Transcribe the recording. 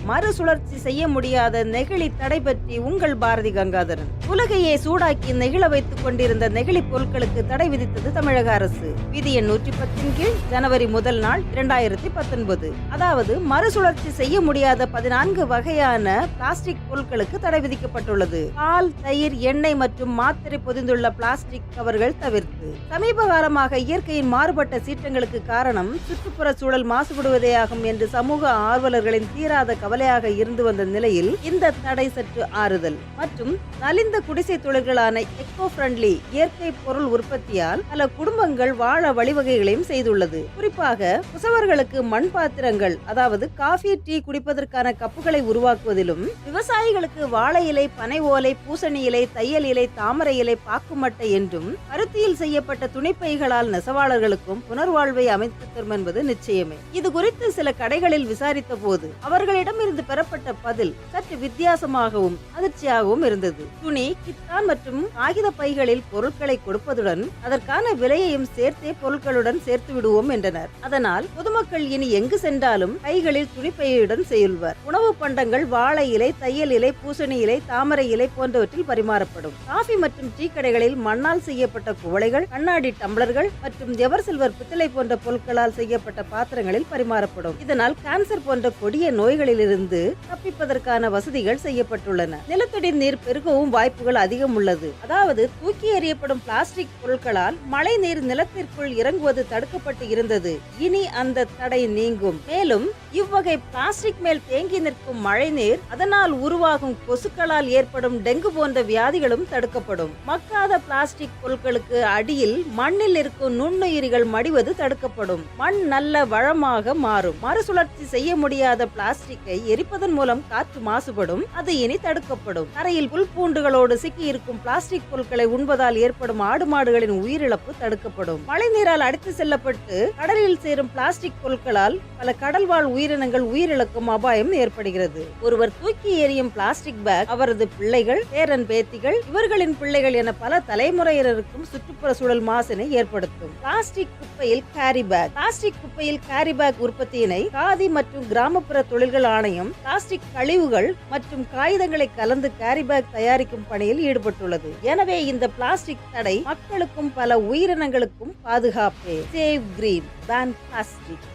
மறுசுழற்சி செய்ய முடியாத நெகிழி தடை பற்றி உங்கள் பாரதி கங்காதரன். உலகையே சூடாக்கி நெகிழ வைத்துக் கொண்டிருந்த நெகிழி பொருட்களுக்கு தடை விதித்தது தமிழக அரசு. விதி எண் 110 கீழ் ஜனவரி முதல் நாள் 2019. அதாவது மறுசுழற்சி செய்ய முடியாத 14 வகையான பிளாஸ்டிக் பொருட்களுக்கு தடை விதிக்கப்பட்டுள்ளது. பால், தயிர், எண்ணெய் மற்றும் மாத்திரை பொதிந்துள்ள பிளாஸ்டிக் கவர்கள் தவிர்த்து. சமீப காலமாக இயற்கையின் மாறுபட்ட சீற்றங்களுக்கு காரணம் சுற்றுப்புற சூழல் மாசுபடுவதே ஆகும் என்று சமூக ஆர்வலர்களின் தீராத கவலையாக இருந்து வந்த நிலையில் இந்த தடை சற்று ஆறுதல் மற்றும் நலிந்த குடிசை தொழில்களான எக்கோ ஃப்ரெண்ட்லி இயற்கை பொருள் உற்பத்தியால் பல குடும்பங்கள் வாழ வழிவகைகளையும் செய்துள்ளது. குறிப்பாக முசவர்களுக்கு மண் பாத்திரங்கள், அதாவது காஃபி, டீ குடிப்பதற்கான கப்புகளை உருவாக்குவதிலும், விவசாயிகளுக்கு வாழை இலை, பனை ஓலை, பூசணி இலை, தையல் இலை, தாமரை இலை, பாக்குமட்டை என்றும் பருத்தியில் செய்யப்பட்ட துணிப்பைகளால் நெசவாளர்களுக்கும் புனர்வாழ்வை அமைத்து தரும் என்பது நிச்சயமே. இது குறித்து சில கடைகளில் விசாரித்த போது அவர்களிடமிருந்து பெறப்பட்ட பதில் சற்று வித்தியாசமாகவும் அதிர்ச்சியாகவும் இருந்தது. துணி, கித்தான் மற்றும் காகித பைகளில் பொருட்களை கொடுப்பதுடன் அதற்கான விலையையும் சேர்த்தே பொருட்களுடன் சேர்த்து விடுவோம் என்றனர். அதனால் பொதுமக்கள் இனி எங்கு சென்றாலும் கைகளில் துணிப்பையுடன் செல்வர். உணவு பண்டங்கள் வாழை இலை, தையல் இலை, பூசணி இலை, தாமரை இலை போன்றவற்றில் பரிமாறப்படும். காஃபி மற்றும் டீ கடைகளில் மண்ணால் செய்யப்பட்ட குவளைகள், கண்ணாடி டம்ளர்கள் மற்றும் எவர் சில்வர் பித்தளை போன்ற பொருட்களால் செய்யப்பட்ட பாத்திரங்களில் பரிமாறப்படும். இதனால் கேன்சர் போன்ற கொடிய நோய்களிலிருந்து தப்பிப்பதற்கான வசதிகள் செய்யப்பட்டுள்ளன. நிலத்தடி நீர் பெருகவும் வாய்ப்புகள் அதிகம் உள்ளது. அதாவது தூக்கி எறியப்படும் பிளாஸ்டிக் பொருட்களால் மழை நீர் நிலத்திற்குள் இறங்குவது தடுக்கப்பட்டு இருந்தது. இனி அந்த தடை நீங்கும். மேலும் இவ்வகை பிளாஸ்டிக் மேல் தேங்கி நிற்கும் மழை நீர், அதனால் உருவாகும் கொசுக்களால் ஏற்படும் டெங்கு போன்ற வியாதிகளும் தடுக்கப்படும். மக்காத பிளாஸ்டிக் பொருட்களுக்கு அடியில் மண்ணில் இருக்கும் நுண்ணுயிரிகள் மடிவது தடுக்கப்படும். மண் நல்ல வளமாக மாறும். மறுசுழற்சி செய்ய முடியாத பிளாஸ்டிக்கை எரிப்பதன் மூலம் காற்று மாசுபடும். அது இனி தடுக்கப்படும். தரையில் புல் பூண்டுகளோடு சிக்கி இருக்கும் பிளாஸ்டிக் பொருட்களை உண்பதால் ஏற்படும் ஆடு மாடுகளின் உயிரிழப்பு தடுக்கப்படும். மழை நீரால் அடித்து செல்லப்பட்டு கடலில் சேரும் பிளாஸ்டிக் பொருட்களால் பல கடல்வாழ் உயிரினங்கள் உயிரிழக்கும் அபாயம் ஏற்படுகிறது. ஒருவர் தூக்கி எறியும் பிளாஸ்டிக் பேக் அவரது பிள்ளைகள், பேரன் பேத்திகள், இவர்களின் பிள்ளைகள் என பல தலைமுறையினருக்கும் சுற்றுப்புற சூழல் மாசினை ஏற்படுத்தும். பிளாஸ்டிக் குப்பையில் கேரி பேக். பிளாஸ்டிக் குப்பையில் கேரி பேக் உற்பத்தியினை காதி மற்றும் கிராமப்புற தொழில்கள் ஆணையம் பிளாஸ்டிக் கழிவுகள் மற்றும் காகிதங்களை கலந்து கேரி பேக் தயாரிக்கும் பணியில் ஈடுபட்டுள்ளது. எனவே இந்த பிளாஸ்டிக் தடை மக்களுக்கும் பல உயிரினங்களுக்கும் பாதுகாப்பே. Save green, ban plastic.